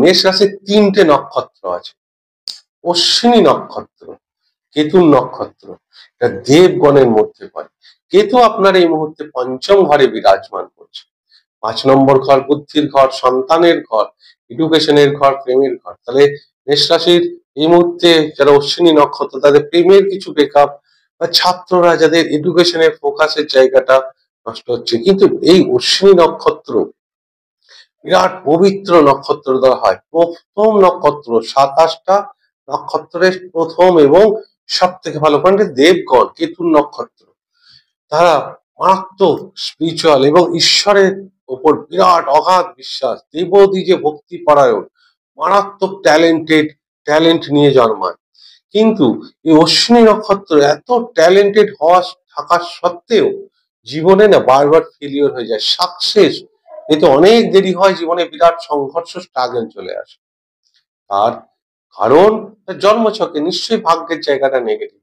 মেষ রাশির 3টে নক্ষত্র আছে। অশ্বিনী নক্ষত্র, কেতুর নক্ষত্র, এটা দেবগণের মধ্যে পড়ে। কেতু আপনার এই মুহূর্তে পঞ্চম ঘরে বিরাজমান করছে। 5 নম্বর ঘর বুদ্ধির ঘর, সন্তানের ঘর, এডুকেশনের ঘর, প্রেমের ঘর। তাহলে মেষ রাশির এই মুহূর্তে যারা অশ্বিনী নক্ষত্র, তাদের প্রেমের কিছু ব্রেকআপ, বা ছাত্ররা যাদের এডুকেশনের ফোকাসের জায়গাটা নষ্ট হচ্ছে। কিন্তু এই অশ্বিনী নক্ষত্র বিরাট পবিত্র নক্ষত্র ধরা হয়। প্রথম নক্ষত্র, 27টা নক্ষত্রের প্রথম এবং সব থেকে ভালো পয়েন্ট, দেবগণ কেতুর নক্ষত্র। তারা মারাত্মক স্পিরিচুয়াল এবং ঈশ্বরের উপর বিরাট অগাধ বিশ্বাস, দেবদিজে ভক্তি পরায়ণ, মারাত্মক ট্যালেন্ট নিয়ে জন্মায়। কিন্তু এই অশ্বিনী নক্ষত্র এত ট্যালেন্টেড হওয়া থাকার সত্ত্বেও জীবনে না বারবার ফেলিওর হয়ে যায়। সাকসেস এতে অনেক দেরি হয়, জীবনে বিরাট সংঘর্ষ, স্ট্রাগল চলে আসে। আর কারণ জন্মছকে নিশ্চয়ই ভাগ্যের জায়গাটা নেগেটিভ।